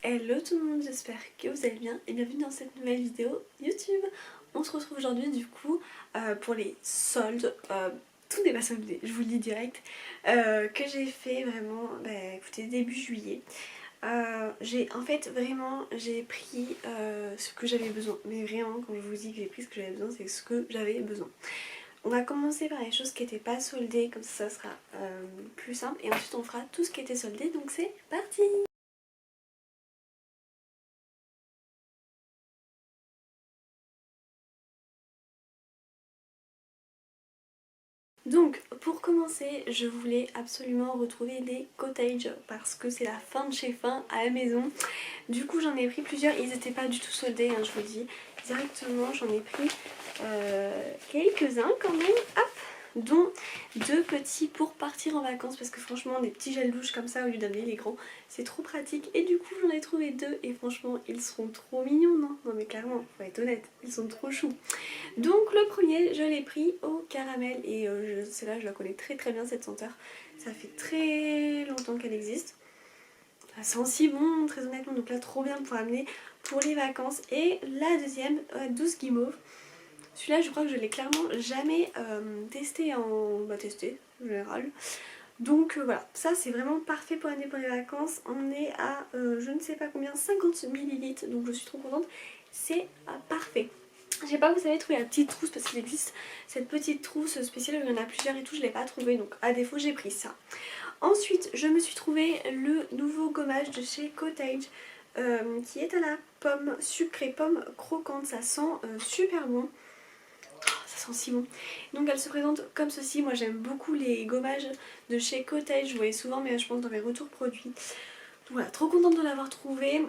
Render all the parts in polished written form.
Hello tout le monde, j'espère que vous allez bien et bienvenue dans cette nouvelle vidéo YouTube. On se retrouve aujourd'hui du coup pour les soldes, tout n'est pas soldé, je vous le dis direct, que j'ai fait vraiment, écoutez, début juillet. En fait vraiment j'ai pris ce que j'avais besoin, mais vraiment quand je vous dis que j'ai pris ce que j'avais besoin, c'est ce que j'avais besoin. On va commencer par les choses qui n'étaient pas soldées, comme ça sera plus simple, et ensuite on fera tout ce qui était soldé, donc c'est parti! Donc pour commencer, je voulais absolument retrouver des cottages parce que c'est la fin de chez fin à la maison. Du coup j'en ai pris plusieurs, ils n'étaient pas du tout soldés, hein, je vous le dis. Directement j'en ai pris quelques-uns quand même, hop, dont deux petits pour partir en vacances parce que franchement des petits gels douche comme ça au lieu d'amener les grands, c'est trop pratique. Et du coup j'en ai trouvé deux et franchement ils seront trop mignons, non? Non mais clairement, faut être honnête, ils sont trop choux. Donc le premier je l'ai pris au caramel et celle-là je la connais très très bien cette senteur. Ça fait très longtemps qu'elle existe. Ça sent si bon très honnêtement, donc là trop bien pour amener pour les vacances. Et la deuxième, douce guimauve. Celui-là je crois que je l'ai clairement jamais testé testé en général. Donc voilà, ça c'est vraiment parfait pour amener pour les vacances. On est à je ne sais pas combien, 50 ml, donc je suis trop contente. C'est parfait. Je sais pas, vous savez trouver la petite trousse parce qu'il existe cette petite trousse spéciale où il y en a plusieurs et tout, je l'ai pas trouvé donc à défaut j'ai pris ça. Ensuite je me suis trouvé le nouveau gommage de chez Cottage qui est à la pomme sucrée, pomme croquante, ça sent super bon. Ça sent si bon. Donc elle se présente comme ceci. Moi j'aime beaucoup les gommages de chez Cottage, je voyais souvent mais je pense dans mes retours produits. Donc voilà, trop contente de l'avoir trouvé.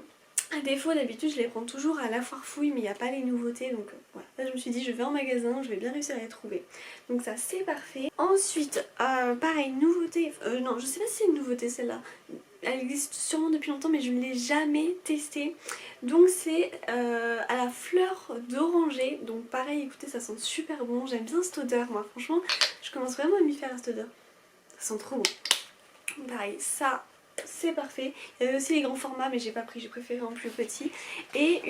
À défaut, d'habitude je les prends toujours à la foire fouille mais il n'y a pas les nouveautés, donc voilà. Là je me suis dit je vais en magasin, je vais bien réussir à les trouver. Donc ça c'est parfait. Ensuite, pareil, nouveauté, non je sais pas si c'est une nouveauté celle-là. Elle existe sûrement depuis longtemps mais je ne l'ai jamais testée. Donc c'est à la fleur d'oranger. Donc pareil, écoutez, ça sent super bon. J'aime bien cette odeur, moi franchement je commence vraiment à m'y faire à cette odeur. Ça sent trop bon. Pareil, ça c'est parfait. Il y avait aussi les grands formats mais j'ai pas pris, j'ai préféré en plus petit. Et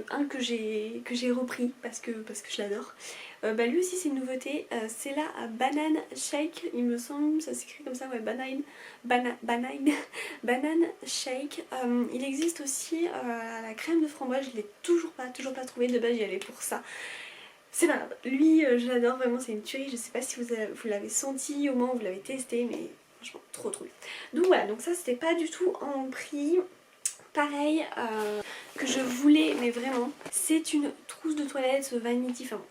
un que j'ai repris parce que je l'adore. Lui aussi c'est une nouveauté, c'est la banane shake, il me semble, ça s'écrit comme ça, ouais, banane shake. Il existe aussi à la crème de framboise, je l'ai toujours pas trouvé, de base j'y allais pour ça. C'est pas grave, lui je l'adore vraiment, c'est une tuerie, je sais pas si vous l'avez senti au moment où vous l'avez testé, mais franchement trop bien. Donc voilà, donc ça c'était pas du tout en prix. Pareil, que je voulais, mais vraiment, c'est une trousse de toilette Vanity, enfin bon.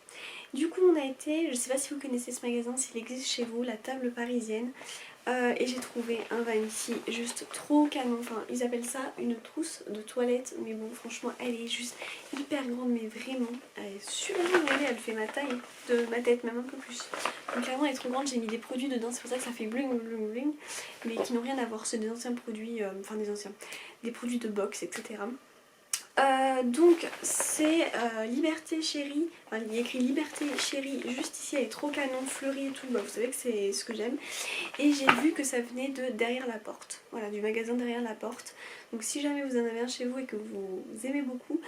Du coup on a été, je sais pas si vous connaissez ce magasin, s'il existe chez vous, la table parisienne. Et j'ai trouvé un Vanity juste trop canon, enfin ils appellent ça une trousse de toilette, mais bon franchement elle est juste hyper grande, mais vraiment elle est super bien, regardez, elle fait ma taille de ma tête, même un peu plus. Donc clairement elle est trop grande, j'ai mis des produits dedans, c'est pour ça que ça fait bling bling bling, mais qui n'ont rien à voir, c'est des anciens produits, des produits de box, etc. Donc c'est Liberté Chérie, enfin il y a écrit Liberté Chérie juste ici, elle est trop canon, fleurie et tout, bah, vous savez que c'est ce que j'aime. Et j'ai vu que ça venait de Derrière la Porte, voilà, du magasin Derrière la Porte. Donc si jamais vous en avez un chez vous et que vous aimez beaucoup,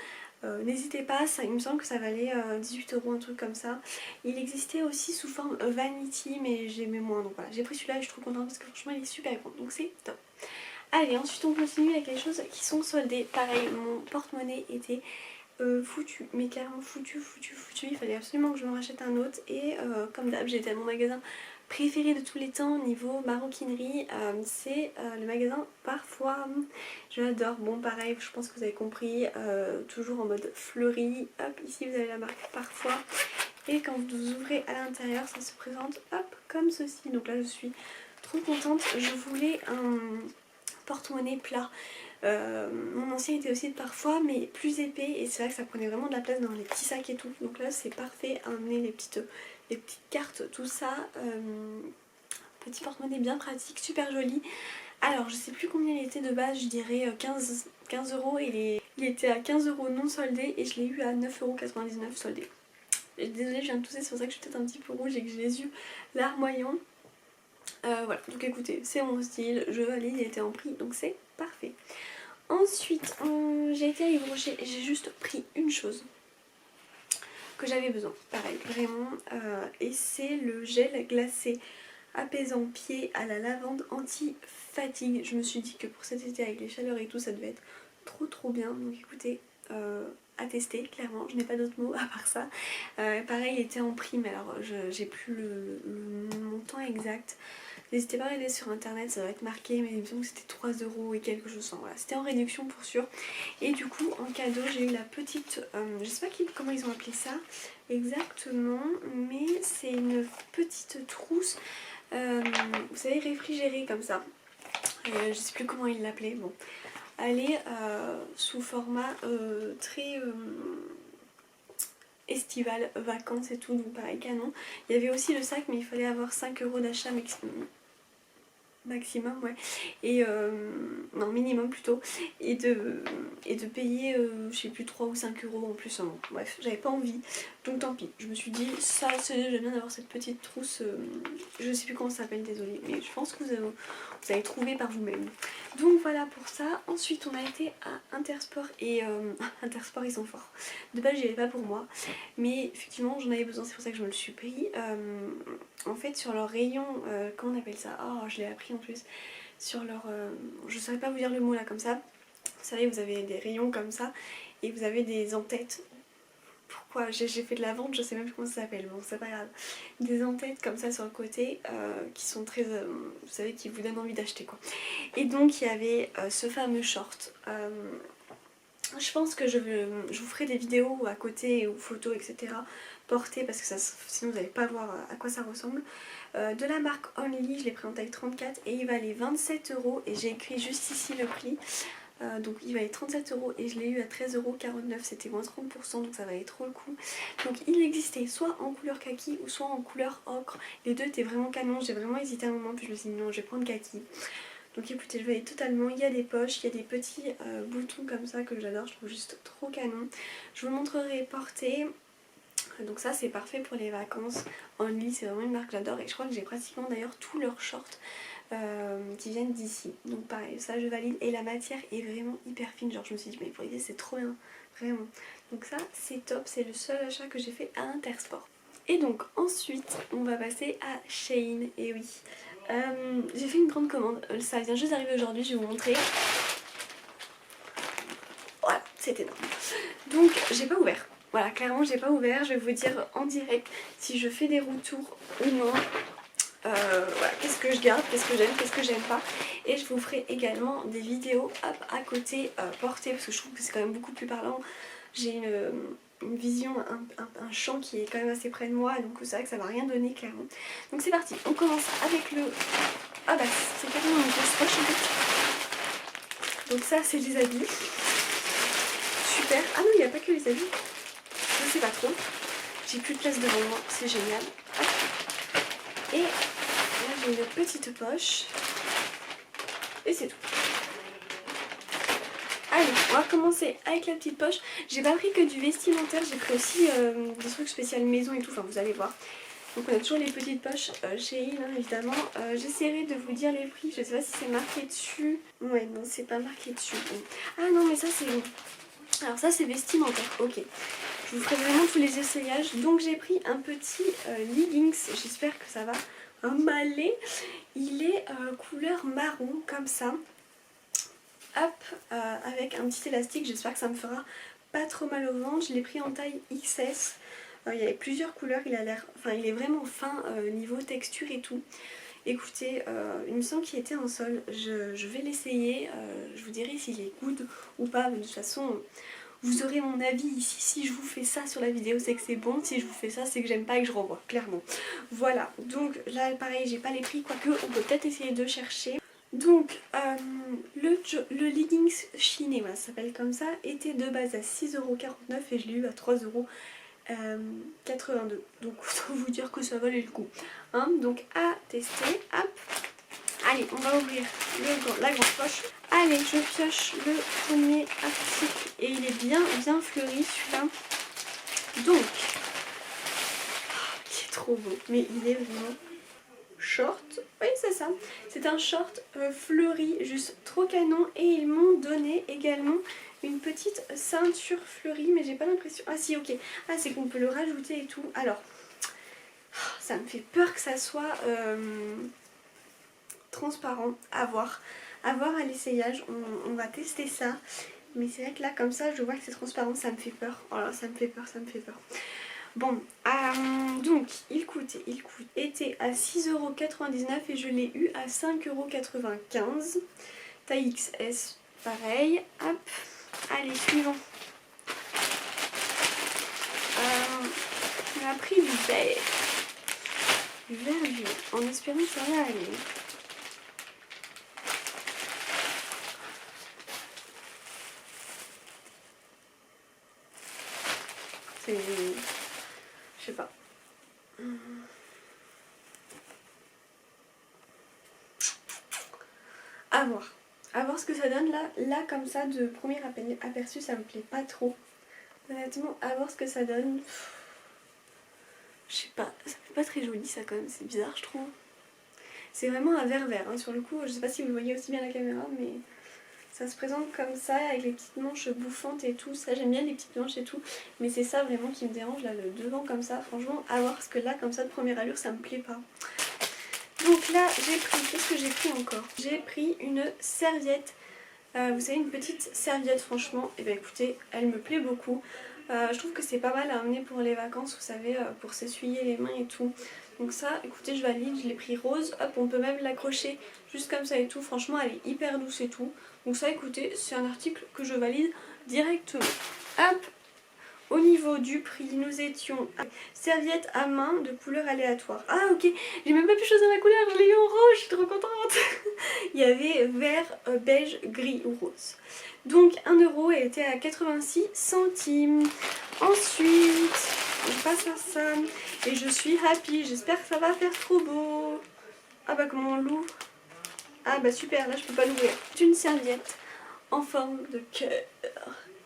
n'hésitez pas, ça, il me semble que ça valait 18 €, un truc comme ça. Il existait aussi sous forme Vanity mais j'aimais moins, donc voilà, j'ai pris celui-là et je suis trop contente parce que franchement il est super grand, donc c'est top. Allez, ensuite on continue avec les choses qui sont soldées. Pareil, mon porte-monnaie était foutu, mais carrément foutu. Il fallait absolument que je me rachète un autre. Et comme d'hab, j'étais à mon magasin préféré de tous les temps niveau maroquinerie. C'est le magasin Parfois. Je l'adore. Bon, pareil, je pense que vous avez compris. Toujours en mode fleuri. Hop, ici vous avez la marque Parfois. Et quand vous ouvrez à l'intérieur, ça se présente hop comme ceci. Donc là, je suis trop contente. Je voulais un porte-monnaie plat. Mon ancien était aussi de Parfois mais plus épais et c'est vrai que ça prenait vraiment de la place dans les petits sacs et tout, donc là c'est parfait à emmener les petites cartes, tout ça. Petit porte-monnaie bien pratique, super joli. Alors je sais plus combien il était de base, je dirais 15 € et il était à 15 € non soldé et je l'ai eu à 9,99 € soldé. Désolée, je viens de tousser, c'est pour ça que je suis peut-être un petit peu rouge et que j'ai les yeux larmoyants. Voilà, donc écoutez, c'est mon style, je valide, il était en prix, donc c'est parfait. Ensuite, j'ai été à Yves Rocher et j'ai juste pris une chose que j'avais besoin, pareil, vraiment, et c'est le gel glacé apaisant pied à la lavande anti-fatigue. Je me suis dit que pour cet été avec les chaleurs et tout, ça devait être trop bien. Donc écoutez, à tester, clairement, je n'ai pas d'autres mots à part ça. Pareil, il était en prime, alors j'ai plus le montant exact. N'hésitez pas à aller sur internet, ça va être marqué, mais il me semble que c'était 3 € et quelque chose. Enfin, voilà, c'était en réduction pour sûr. Et du coup, en cadeau, j'ai eu la petite, je sais pas comment ils ont appelé ça exactement, mais c'est une petite trousse, vous savez, réfrigérée comme ça. Je sais plus comment ils l'appelaient, bon. Elle est sous format très estival, vacances et tout, donc pareil, canon. Il y avait aussi le sac, mais il fallait avoir 5 € d'achat maximum, ouais, et non, minimum plutôt, et de payer je sais plus 3 ou 5 € en plus, hein, bon, bref, j'avais pas envie, donc tant pis. Je me suis dit ça c'est déjà bien d'avoir cette petite trousse, je sais plus comment ça s'appelle, désolée, mais je pense que vous allez trouver par vous-même. Donc voilà pour ça. Ensuite on a été à Intersport et Intersport, ils sont forts. De base j'y allais pas pour moi, mais effectivement j'en avais besoin, c'est pour ça que je me le suis pris. En fait sur leur rayon, comment on appelle ça, oh je l'ai appris en plus, sur leur, je saurais pas vous dire le mot là comme ça. Vous savez, vous avez des rayons comme ça et vous avez des en-têtes. Pourquoi j'ai fait de la vente, je sais même plus comment ça s'appelle, bon c'est pas grave. Des en-têtes comme ça sur le côté qui sont très, vous savez, qui vous donnent envie d'acheter quoi. Et donc il y avait ce fameux short. Je pense que je vous ferai des vidéos à côté ou photos etc. portées parce que ça, sinon vous n'allez pas voir à quoi ça ressemble. De la marque Only, je l'ai pris en taille 34 et il valait 27 € et j'ai écrit juste ici le prix. Donc il valait 37 € et je l'ai eu à 13,49 €, c'était moins 30%, donc ça valait trop le coup. Donc il existait soit en couleur kaki ou soit en couleur ocre. Les deux étaient vraiment canon, j'ai vraiment hésité un moment puis je me suis dit non, je vais prendre kaki. Donc écoutez, je valais totalement, il y a des poches, il y a des petits boutons comme ça que j'adore, je trouve juste trop canon. Je vous montrerai portée. Donc ça c'est parfait pour les vacances. Only, c'est vraiment une marque que j'adore et je crois que j'ai pratiquement d'ailleurs tous leurs shorts qui viennent d'ici. Donc pareil, ça je valide et la matière est vraiment hyper fine. Genre je me suis dit mais pour l'idée c'est trop bien, vraiment. Donc ça c'est top, c'est le seul achat que j'ai fait à Intersport. Et donc ensuite on va passer à Shein, et oui. J'ai fait une grande commande, ça vient juste d'arriver aujourd'hui, je vais vous montrer. Voilà, c'est énorme. Donc j'ai pas ouvert. Voilà, clairement j'ai pas ouvert, je vais vous dire en direct si je fais des retours ou non. Voilà, qu'est-ce que je garde, qu'est-ce que j'aime pas. Et je vous ferai également des vidéos à côté portées parce que je trouve que c'est quand même beaucoup plus parlant. J'ai une vision, un champ qui est quand même assez près de moi, donc c'est vrai que ça va rien donner clairement. Donc c'est parti, on commence avec le... Ah bah c'est carrément une grosse poche en fait. Donc ça c'est les habits. Super. Ah non, il n'y a pas que les habits. Je sais pas trop. J'ai plus de place devant moi, c'est génial. Hop. Et là j'ai une petite poche. Et c'est tout. Allez, on va commencer avec la petite poche. J'ai pas pris que du vestimentaire, j'ai pris aussi des trucs spéciaux maison et tout, enfin vous allez voir. Donc on a toujours les petites poches chez Shein évidemment. J'essaierai de vous dire les prix, je sais pas si c'est marqué dessus. Ouais, non c'est pas marqué dessus. Bon. Ah non mais ça c'est... Alors ça c'est vestimentaire, ok. Je vous ferai vraiment tous les essayages. Donc j'ai pris un petit leggings, j'espère que ça va m'aller. Il est couleur marron comme ça. Hop, avec un petit élastique, j'espère que ça me fera pas trop mal au ventre. Je l'ai pris en taille XS. Il y avait plusieurs couleurs, il a l'air, enfin il est vraiment fin niveau texture et tout. Écoutez, il me semble qu'il était en sol, je vais l'essayer, je vous dirai s'il est good ou pas, mais de toute façon vous aurez mon avis ici. Si je vous fais ça sur la vidéo c'est que c'est bon, si je vous fais ça c'est que j'aime pas et que je renvoie, clairement. Voilà, donc là pareil j'ai pas les prix, quoique on peut peut-être essayer de chercher. Donc le leggings chiné, voilà, ça s'appelle comme ça, était de base à 6,49 € et je l'ai eu à 3,82 €. Donc autant vous dire que ça valait le coup. Hein, donc à tester, hop. Allez, on va ouvrir la grande poche. Allez, je pioche le premier article et il est bien fleuri celui-là. Donc, il est trop beau, mais il est vraiment short. Oui, c'est ça. C'est un short fleuri, juste trop canon. Et ils m'ont donné également une petite ceinture fleurie, mais j'ai pas l'impression... Ah si, ok. Ah, c'est qu'on peut le rajouter et tout. Alors, ça me fait peur que ça soit transparent. À voir. À voir à l'essayage. On va tester ça. Mais c'est vrai que là, comme ça, je vois que c'est transparent. Ça me fait peur. Oh là, ça me fait peur, ça me fait peur. Bon, donc il était à 6,99€ et je l'ai eu à 5,95€. Taille XS, pareil. Hop, allez, suivant. On a pris du vert. Du vert vieux, en espérant que ça va aller. C'est... je sais pas. À voir. À voir ce que ça donne là. Là comme ça de premier aperçu ça me plaît pas trop. Honnêtement à voir ce que ça donne. Je sais pas. Ça fait pas très joli ça quand même. C'est bizarre je trouve. C'est vraiment un vert vert hein. Sur le coup je sais pas si vous le voyez aussi bien à la caméra mais ça se présente comme ça avec les petites manches bouffantes et tout. Ça j'aime bien les petites manches et tout. Mais c'est ça vraiment qui me dérange là, le devant comme ça. Franchement à voir parce que là comme ça de première allure ça me plaît pas. Donc là j'ai pris, qu'est-ce que j'ai pris encore? J'ai pris une serviette, vous savez une petite serviette franchement, et bien écoutez elle me plaît beaucoup. Je trouve que c'est pas mal à amener pour les vacances, vous savez, pour s'essuyer les mains et tout. Donc ça écoutez je valide, je l'ai pris rose, hop on peut même l'accrocher juste comme ça et tout, franchement elle est hyper douce et tout. Donc ça écoutez c'est un article que je valide directement. Hop. Au niveau du prix, nous étions à serviette à main de couleur aléatoire. Ah ok, j'ai même pas pu choisir la couleur, je l'ai eu en rose, je suis trop contente. Il y avait vert, beige, gris ou rose. Donc 1€, elle était à 86 centimes. Ensuite, on passe à ça. Et je suis happy, j'espère que ça va faire trop beau. Ah bah comment on l'ouvre? Ah bah super, là je peux pas l'ouvrir. C'est une serviette en forme de cœur.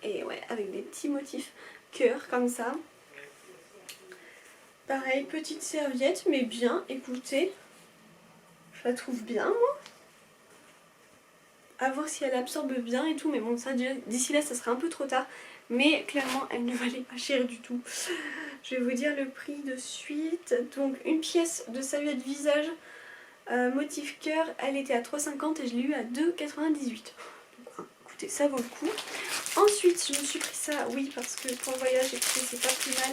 Et ouais, avec des petits motifs cœur comme ça. Pareil, petite serviette, mais bien, écoutez. Je la trouve bien, moi. À voir si elle absorbe bien et tout, mais bon, ça, d'ici là, ça sera un peu trop tard. Mais clairement, elle ne valait pas cher du tout. Je vais vous dire le prix de suite. Donc, une pièce de serviette visage motif cœur, elle était à 3,50 et je l'ai eu à 2,98. Écoutez, ça vaut le coup. Ensuite, je me suis pris ça, oui, parce que pour le voyage, écoutez, c'est pas plus mal.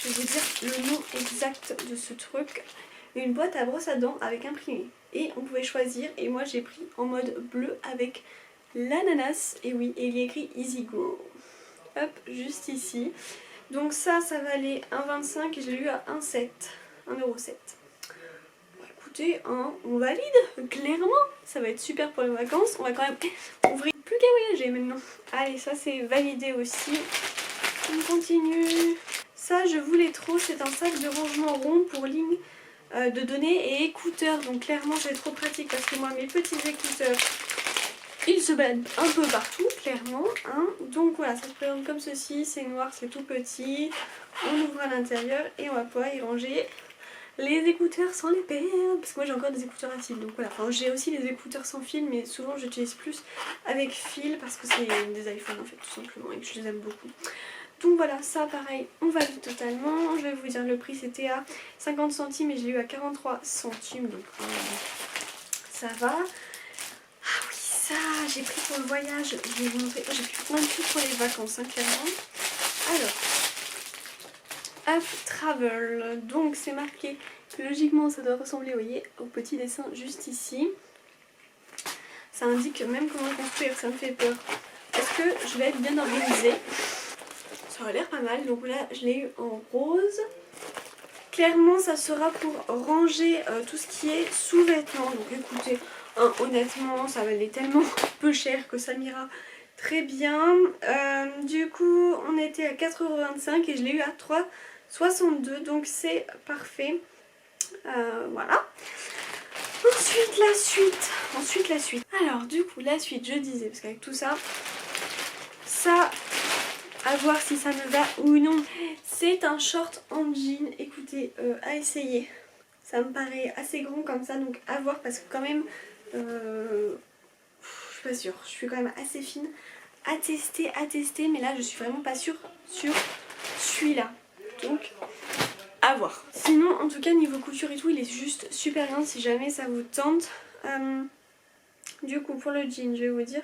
Je vais vous dire le nom exact de ce truc. Une boîte à brosse à dents avec imprimé. Et on pouvait choisir, et moi j'ai pris en mode bleu avec l'ananas. Et oui, et il y a écrit Easy Grow. Hop, juste ici. Donc ça valait 1,25 et je l'ai eu à 1,7. 1,7 €. Écoutez, hein, on valide, clairement, ça va être super pour les vacances. On va quand même ouvrir, plus qu'à voyager maintenant. Allez, ça c'est validé aussi. On continue. Ça je voulais trop, c'est un sac de rangement rond pour ligne de données et écouteurs. Donc clairement c'est trop pratique parce que moi mes petits écouteurs, ils se baladent un peu partout, clairement. Hein. Donc voilà, ça se présente comme ceci, c'est noir, c'est tout petit. On ouvre à l'intérieur et on va pouvoir y ranger les écouteurs sans les perdre, parce que moi j'ai encore des écouteurs à fil, donc voilà. Enfin, j'ai aussi les écouteurs sans fil, mais souvent j'utilise plus avec fil parce que c'est des iPhones en fait, tout simplement, et que je les aime beaucoup. Donc voilà, ça pareil, on valide totalement. Je vais vous dire le prix, c'était à 50 centimes et je l'ai eu à 43 centimes, donc ça va. Ah oui, ça, j'ai pris pour le voyage, je vais vous montrer. Oh, j'ai pris plein de trucs pour les vacances, hein, clairement. Alors, Up Travel, donc c'est marqué, logiquement ça doit ressembler, vous voyez, au petit dessin juste ici. Ça indique même comment construire, ça me fait peur. Est-ce que je vais être bien organisée? Ça a l'air pas mal, donc là je l'ai eu en rose. Clairement ça sera pour ranger tout ce qui est sous-vêtements, donc écoutez, hein, honnêtement ça valait tellement peu cher que ça m'ira très bien. Du coup on était à 4,25 € et je l'ai eu à 3,62 €, donc c'est parfait. Voilà. Ensuite la suite. Alors du coup la suite, je disais, parce qu'avec tout ça, à voir si ça me va ou non. C'est un short en jean, écoutez, à essayer. Ça me paraît assez grand comme ça, donc à voir parce que quand même, je suis pas sûre. Je suis quand même assez fine. À tester, mais là je suis vraiment pas sûre sur celui-là. Donc à voir. Sinon en tout cas niveau couture et tout il est juste super bien si jamais ça vous tente. Du coup pour le jean je vais vous dire,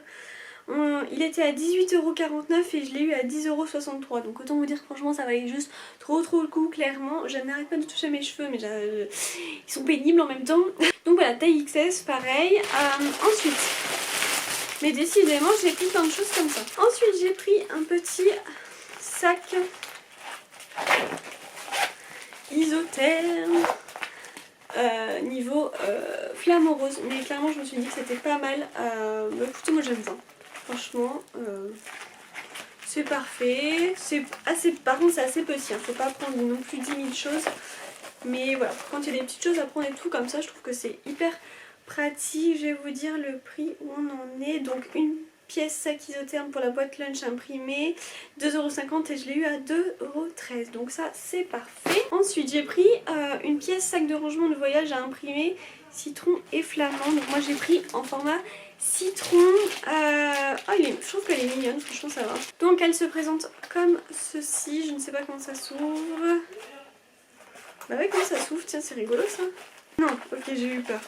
il était à 18,49€ et je l'ai eu à 10,63€. Donc autant vous dire que franchement ça valait juste trop le coup clairement. Je n'arrête pas de toucher mes cheveux mais ils sont pénibles en même temps. Donc voilà, taille XS pareil. Ensuite, mais décidément j'ai pris plein de choses comme ça. Ensuite j'ai pris un petit sac isotherme niveau flamme rose. Mais clairement je me suis dit que c'était pas mal. Bah écoutez moi j'aime bien. Franchement c'est parfait. C'est assez, par contre c'est assez petit. Faut pas prendre non plus 10 000 choses. Mais voilà, quand il y a des petites choses à prendre et tout comme ça je trouve que c'est hyper pratique. Je vais vous dire le prix où on en est. Donc une pièce sac isotherme pour la boîte lunch imprimée, 2,50€ et je l'ai eu à 2,13€. Donc ça c'est parfait. Ensuite j'ai pris une pièce sac de rangement de voyage à imprimer citron et flamand. Donc moi j'ai pris en format citron. Je trouve qu'elle est mignonne, franchement ça va. Donc elle se présente comme ceci. Je ne sais pas comment ça s'ouvre. Bah ouais, comment ça s'ouvre? Tiens, c'est rigolo ça. Non, ok, j'ai eu peur.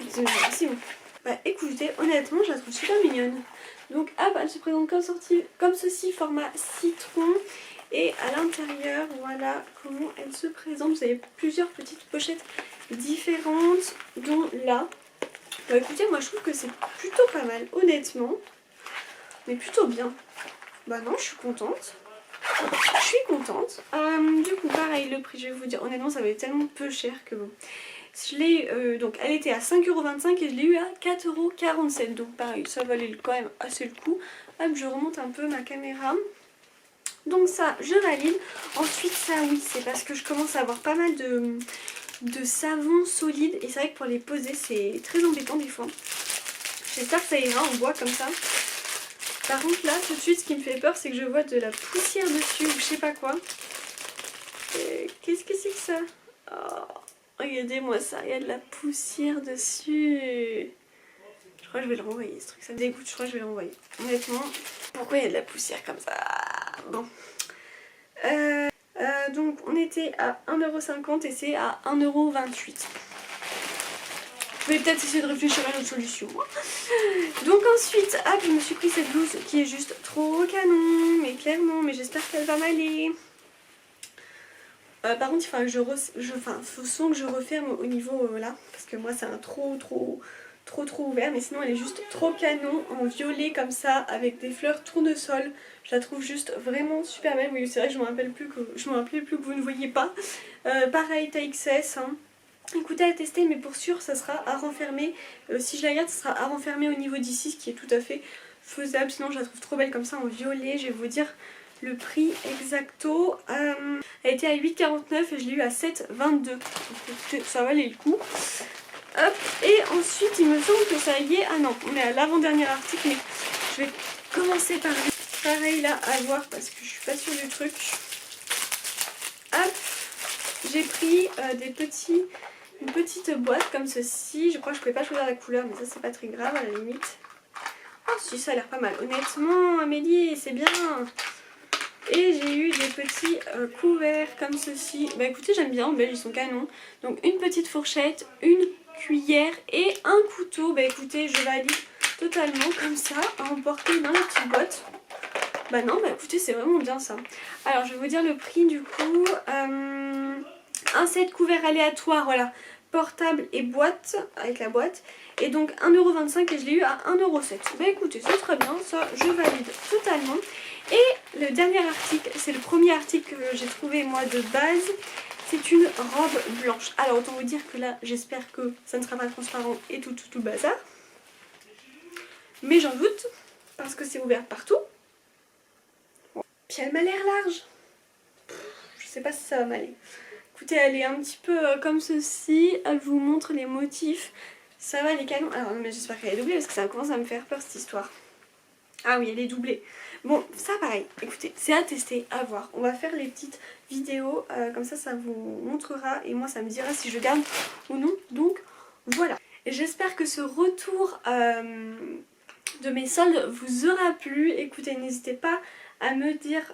C'est bon. Bah écoutez, honnêtement, je la trouve super mignonne. Donc hop, elle se présente comme ceci, format citron. Et à l'intérieur, voilà comment elle se présente. Vous avez plusieurs petites pochettes différentes, dont là. Bah écoutez, moi je trouve que c'est plutôt pas mal, honnêtement. Mais plutôt bien. Bah non, je suis contente. Je suis contente. Du coup, pareil, le prix, je vais vous dire, honnêtement, ça valait tellement peu cher que bon. Je l'ai, donc elle était à 5,25€ et je l'ai eu à 4,47€. Donc pareil, ça valait quand même assez le coup. Hop, je remonte un peu ma caméra. Donc ça, je valide. Ensuite, ça oui, c'est parce que je commence à avoir pas mal de savon solide. Et c'est vrai que pour les poser, c'est très embêtant des fois. J'espère que ça ira en bois comme ça. Par contre là, tout de suite, ce qui me fait peur, c'est que je vois de la poussière dessus ou je sais pas quoi. Qu'est-ce que c'est que ça? Oh, regardez-moi ça, il y a de la poussière dessus. Je crois que je vais le renvoyer ce truc, ça me dégoûte, je crois que je vais le renvoyer. Honnêtement, pourquoi il y a de la poussière comme ça? Bon. Donc on était à 1,50€ et c'est à 1,28€. Je vais peut-être essayer de réfléchir à une autre solution. Donc ensuite, hop, je me suis pris cette blouse qui est juste trop canon, mais clairement, mais j'espère qu'elle va m'aller. Par contre, il faudra que faut souvent que je referme au niveau là, parce que moi c'est un trop ouvert, mais sinon elle est juste trop canon en violet comme ça avec des fleurs tournesol. Je la trouve juste vraiment super belle. Oui, c'est vrai que je me rappelais plus que vous ne voyez pas. Pareil, taille XS. Hein. Écoutez, à tester, mais pour sûr, ça sera à renfermer. Si je la garde, ça sera à renfermer au niveau d'ici, ce qui est tout à fait faisable. Sinon, je la trouve trop belle comme ça en violet. Je vais vous dire le prix exacto. Elle était à 8,49€ et je l'ai eu à 7,22€. Donc ça valait le coup. Hop, et ensuite il me semble que ça y est. Ah non, on est à l'avant-dernier article, mais je vais commencer par lui. Pareil là à voir parce que je suis pas sûre du truc. Hop, j'ai pris une petite boîte comme ceci. Je crois que je pouvais pas choisir la couleur, mais ça c'est pas très grave à la limite. Oh si, ça a l'air pas mal. Honnêtement, Amélie, c'est bien. Et j'ai eu des petits couverts comme ceci. Bah écoutez, j'aime bien, en belge ils sont canons. Donc une petite fourchette, une cuillère et un couteau. Bah écoutez, je valide totalement comme ça, à emporter dans la petite boîte. Bah non, bah écoutez, c'est vraiment bien ça. Alors je vais vous dire le prix du coup. Un set couvert aléatoire, voilà, portable et boîte, avec la boîte. Et donc 1,25€ et je l'ai eu à 1,07€. Bah écoutez, c'est très bien, ça je valide totalement. Et le dernier article, c'est le premier article que j'ai trouvé moi de base. C'est une robe blanche. Alors autant vous dire que là, j'espère que ça ne sera pas transparent et tout le bazar. Mais j'en doute, parce que c'est ouvert partout. Puis elle m'a l'air large. Je sais pas si ça va m'aller. Écoutez, elle est un petit peu comme ceci. Elle vous montre les motifs. Ça va, les canons. Alors, mais j'espère qu'elle est doublée parce que ça commence à me faire peur cette histoire. Ah oui, elle est doublée. Bon, ça pareil, écoutez, c'est à tester, à voir. On va faire les petites vidéos, comme ça vous montrera et moi ça me dira si je garde ou non. Donc voilà. J'espère que ce retour de mes soldes vous aura plu. Écoutez, n'hésitez pas à me dire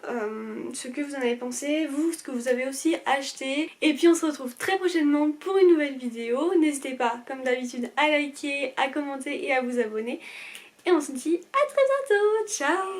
ce que vous en avez pensé, vous, ce que vous avez aussi acheté. Et puis on se retrouve très prochainement pour une nouvelle vidéo. N'hésitez pas, comme d'habitude, à liker, à commenter et à vous abonner. Et on se dit à très bientôt. Ciao!